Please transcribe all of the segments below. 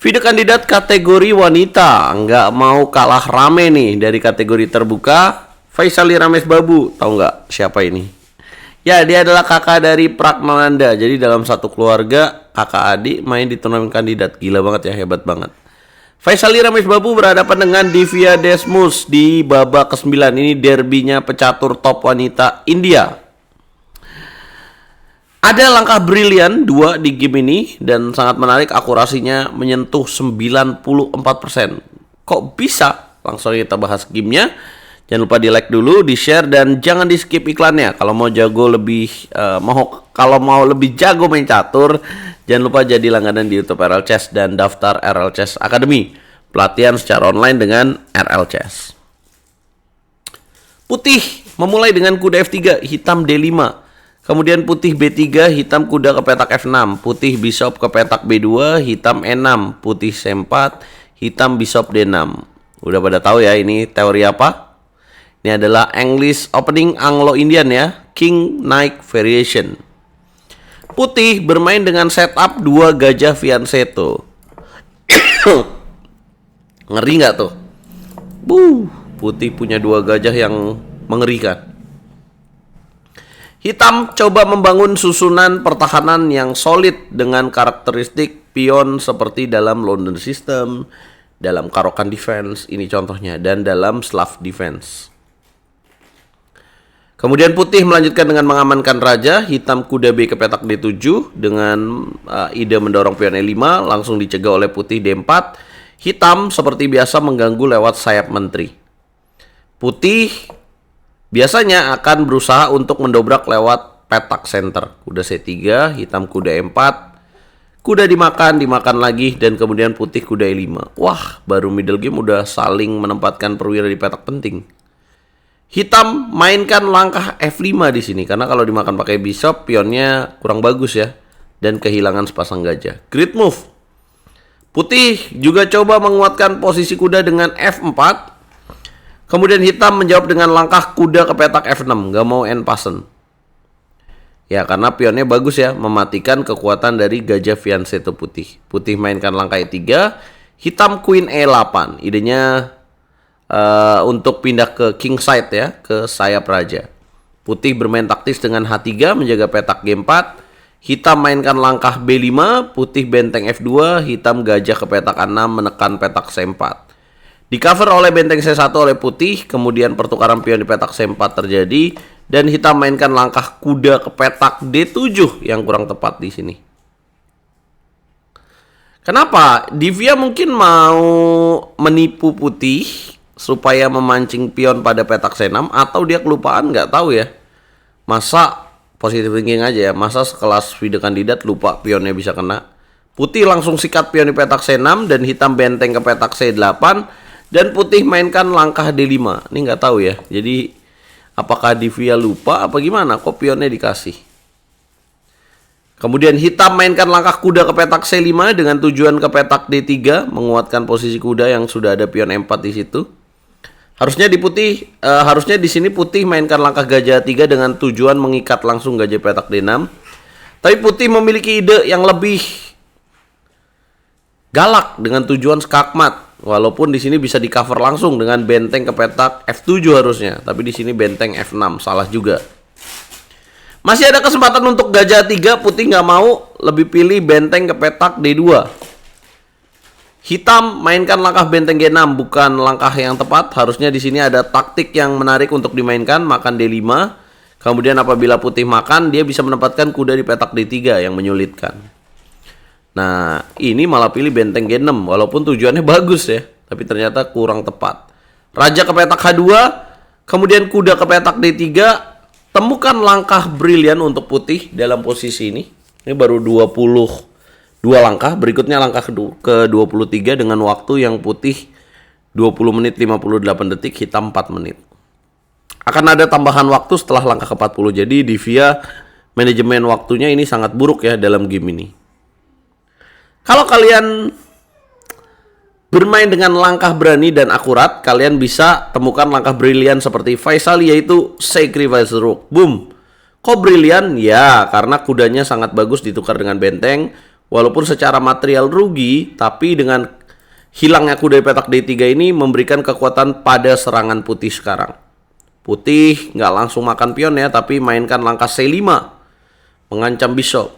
Video kandidat kategori wanita nggak mau kalah rame nih dari kategori terbuka. Faisali Rames Babu, tahu nggak siapa ini? Ya, dia adalah kakak dari Pragmananda. Jadi dalam satu keluarga kakak adik main di turnamen kandidat. Gila banget ya, hebat banget. Faisali Rames Babu berhadapan dengan Divya Desmus di babak ke-9. Ini derbynya pecatur top wanita India. Ada langkah brilian 2 di game ini dan sangat menarik, akurasinya menyentuh 94%. Kok bisa? Langsung kita bahas gamenya. Jangan lupa di like dulu, di share, dan jangan di skip iklannya. Kalau mau jago lebih mau lebih jago main catur, jangan lupa jadi langganan di YouTube RL Chess dan daftar RL Chess Academy, pelatihan secara online dengan RL Chess. Putih memulai dengan kuda F3, hitam D5. Kemudian putih B3, hitam kuda ke petak F6. Putih bishop ke petak B2, hitam E6. Putih C4, hitam bishop D6. Udah pada tahu ya ini teori apa? Ini adalah English Opening Anglo-Indian ya, King Knight Variation. Putih bermain dengan setup 2 gajah fianchetto. Ngeri nggak tuh? Putih punya 2 gajah yang mengerikan. Hitam coba membangun susunan pertahanan yang solid dengan karakteristik pion seperti dalam London System, dalam Caro-Kann Defense, ini contohnya, dan dalam Slav Defense. Kemudian putih melanjutkan dengan mengamankan raja, hitam kuda B ke petak D7 dengan ide mendorong pion E5, langsung dicegah oleh putih D4. Hitam seperti biasa mengganggu lewat sayap menteri. Putih biasanya akan berusaha untuk mendobrak lewat petak center. Kuda C3, hitam kuda E4. Kuda dimakan lagi, dan kemudian putih kuda E5. Wah, baru middle game udah saling menempatkan perwira di petak penting. Hitam mainkan langkah F5 di sini karena kalau dimakan pakai bishop pionnya kurang bagus ya, dan kehilangan sepasang gajah. Great move. Putih juga coba menguatkan posisi kuda dengan F4. Kemudian hitam menjawab dengan langkah kuda ke petak F6, nggak mau end passen. Ya, karena pionnya bagus ya, mematikan kekuatan dari gajah fianchetto putih. Putih mainkan langkah E3, hitam queen E8. Idenya untuk pindah ke king side ya, ke sayap raja. Putih bermain taktis dengan H3 menjaga petak G4. Hitam mainkan langkah B5, putih benteng F2, hitam gajah ke petak A6 menekan petak C4. Di cover oleh benteng C1 oleh putih, kemudian pertukaran pion di petak C4 terjadi, dan hitam mainkan langkah kuda ke petak D7 yang kurang tepat di sini. Kenapa? Divya mungkin mau menipu putih supaya memancing pion pada petak C6, atau dia kelupaan, nggak tahu ya. Masa positive thinking aja ya, masa sekelas video kandidat lupa pionnya bisa kena. Putih langsung sikat pion di petak C6 dan hitam benteng ke petak C8. Dan putih mainkan langkah D5. Ini nggak tahu ya. Jadi apakah Divya lupa apa gimana? Kok pionnya dikasih? Kemudian hitam mainkan langkah kuda ke petak C5 dengan tujuan ke petak D3, menguatkan posisi kuda yang sudah ada pion E4 di situ. Harusnya di sini putih mainkan langkah gajah 3 dengan tujuan mengikat langsung gajah petak D6. Tapi putih memiliki ide yang lebih galak dengan tujuan skakmat. Walaupun di sini bisa di cover langsung dengan benteng ke petak F7 harusnya, tapi di sini benteng F6, salah juga. Masih ada kesempatan untuk gajah 3, putih nggak mau, lebih pilih benteng ke petak D2. Hitam mainkan langkah benteng G6, bukan langkah yang tepat. Harusnya di sini ada taktik yang menarik untuk dimainkan, makan D5. Kemudian apabila putih makan, dia bisa menempatkan kuda di petak D3 yang menyulitkan. Nah, ini malah pilih benteng G6 walaupun tujuannya bagus ya, tapi ternyata kurang tepat. Raja ke petak H2, kemudian kuda ke petak D3. Temukan langkah brilian untuk putih dalam posisi ini. Ini baru 22 langkah, berikutnya langkah ke-23 dengan waktu yang putih 20 menit 58 detik, hitam 4 menit. Akan ada tambahan waktu setelah langkah ke-40. Jadi Divya manajemen waktunya ini sangat buruk ya dalam game ini. Kalau kalian bermain dengan langkah berani dan akurat, kalian bisa temukan langkah brilian seperti Faisali, yaitu Sacrifice Rook. Boom. Kok brilian? Ya, karena kudanya sangat bagus ditukar dengan benteng. Walaupun secara material rugi, tapi dengan hilangnya kuda di petak D3 ini memberikan kekuatan pada serangan putih sekarang. Putih nggak langsung makan pion ya, tapi mainkan langkah C5, mengancam bishop.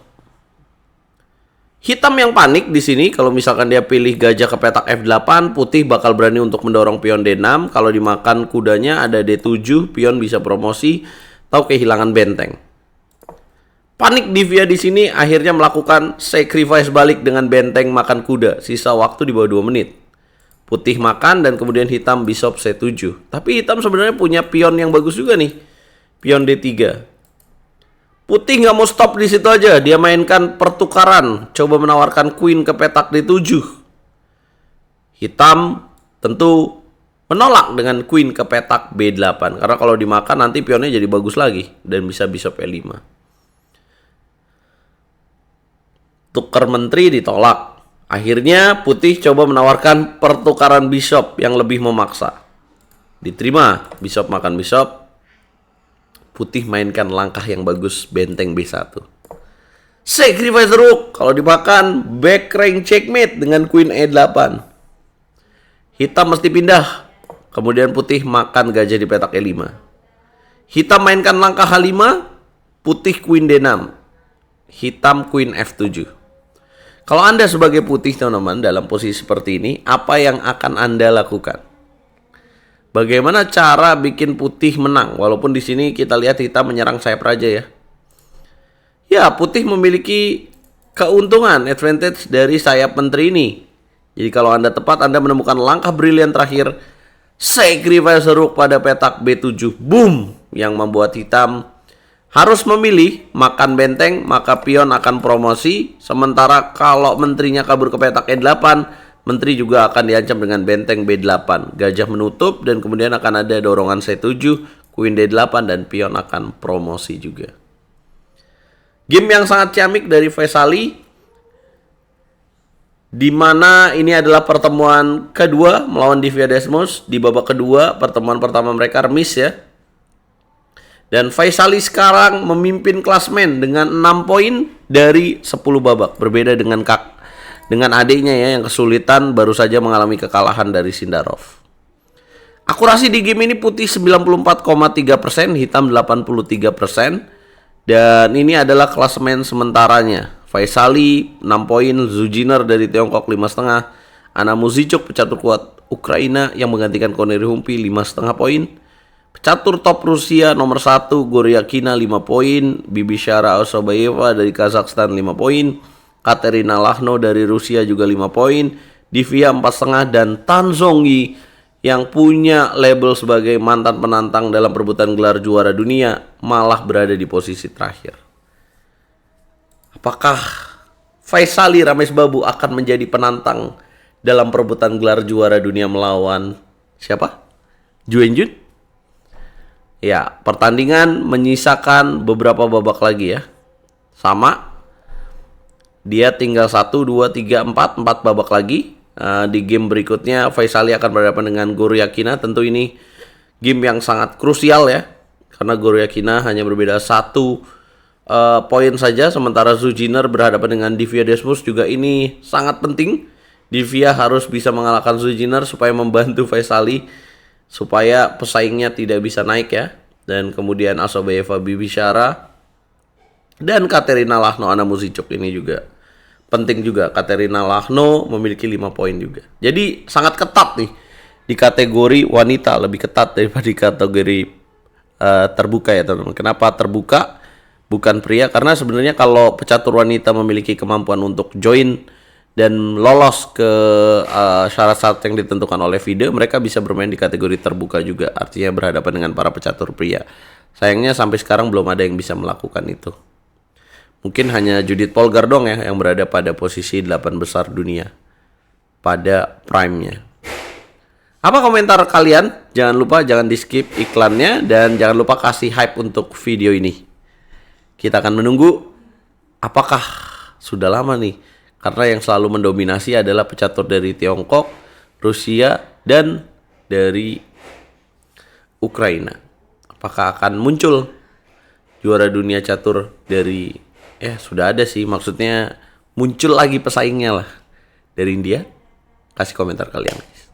Hitam yang panik di sini kalau misalkan dia pilih gajah ke petak F8, putih bakal berani untuk mendorong pion D6. Kalau dimakan kudanya ada D7, pion bisa promosi atau kehilangan benteng. Panik Divya di sini akhirnya melakukan sacrifice balik dengan benteng makan kuda. Sisa waktu di bawah 2 menit. Putih makan dan kemudian hitam bishop C7. Tapi hitam sebenarnya punya pion yang bagus juga nih. Pion D3. Putih nggak mau stop di situ aja. Dia mainkan pertukaran. Coba menawarkan queen ke petak D7. Hitam tentu menolak dengan queen ke petak B8. Karena kalau dimakan nanti pionnya jadi bagus lagi. Dan bisa bishop E5. Tukar menteri ditolak. Akhirnya putih coba menawarkan pertukaran bishop yang lebih memaksa. Diterima, bishop makan bishop. Putih mainkan langkah yang bagus, benteng B1. Sacrifice rook, kalau dimakan back rank checkmate dengan queen E8. Hitam mesti pindah. Kemudian putih makan gajah di petak E5. Hitam mainkan langkah H5, putih queen D6. Hitam queen F7. Kalau Anda sebagai putih teman-teman dalam posisi seperti ini, apa yang akan Anda lakukan? Bagaimana cara bikin putih menang? Walaupun di sini kita lihat hitam menyerang sayap raja ya. Ya, putih memiliki keuntungan, advantage dari sayap menteri ini. Jadi kalau Anda tepat, Anda menemukan langkah brilian terakhir. Sacrifice rook pada petak B7. Boom! Yang membuat hitam harus memilih makan benteng, maka pion akan promosi. Sementara kalau menterinya kabur ke petak E8, menteri juga akan diancam dengan benteng B8. Gajah menutup dan kemudian akan ada dorongan C7, queen D8 dan pion akan promosi juga. Game yang sangat ciamik dari Faisali, di mana ini adalah pertemuan kedua melawan Divya Desmos. Di babak kedua, pertemuan pertama mereka remis ya. Dan Faisali sekarang memimpin klasmen dengan 6 poin dari 10 babak. Berbeda dengan adiknya ya yang kesulitan baru saja mengalami kekalahan dari Sindarov. Akurasi di game ini putih 94,3%, hitam 83%. Dan ini adalah klasmen sementaranya. Faisali 6 poin, Zujiner dari Tiongkok 5,5, Anna Muzychuk pecatur kuat Ukraina yang menggantikan Koneri Humpi 5,5 poin. Pecatur top Rusia nomor 1 Goryakina 5 poin, Bibishara Osobayeva dari Kazakhstan 5 poin, Katerina Lagno dari Rusia juga 5 poin, Divya 4,5 dan Tan Zhongyi yang punya label sebagai mantan penantang dalam perebutan gelar juara dunia malah berada di posisi terakhir. Apakah Faisali Ramesh Babu akan menjadi penantang dalam perebutan gelar juara dunia melawan siapa? Juenjun? Ya, pertandingan menyisakan beberapa babak lagi ya. Sama. Dia tinggal 1, 2, 3, 4 babak lagi. Di game berikutnya Faisali akan berhadapan dengan Goryakina. Tentu ini game yang sangat krusial ya. Karena Goryakina hanya berbeda 1 poin saja. Sementara Zujiner berhadapan dengan Divya Desmos juga ini sangat penting. Divya harus bisa mengalahkan Zujiner supaya membantu Faisali supaya pesaingnya tidak bisa naik ya. Dan kemudian Osobayeva Bibishara dan Katerina Lagno Anna Muzychuk ini juga penting juga. Katerina Lagno memiliki 5 poin juga. Jadi sangat ketat nih di kategori wanita, lebih ketat daripada di kategori terbuka ya teman-teman. Kenapa terbuka bukan pria? Karena sebenarnya kalau pecatur wanita memiliki kemampuan untuk join dan lolos ke syarat-syarat yang ditentukan oleh FIDE, mereka bisa bermain di kategori terbuka juga, artinya berhadapan dengan para pecatur pria. Sayangnya sampai sekarang belum ada yang bisa melakukan itu. Mungkin hanya Judith Polgar dong ya yang berada pada posisi 8 besar dunia pada prime-nya. Apa komentar kalian? Jangan lupa jangan di skip iklannya dan jangan lupa kasih hype untuk video ini. Kita akan menunggu apakah sudah lama nih. Karena yang selalu mendominasi adalah pecatur dari Tiongkok, Rusia, dan dari Ukraina. Apakah akan muncul juara dunia catur dari sudah ada sih, maksudnya muncul lagi pesaingnya lah dari India. Kasih komentar kalian guys.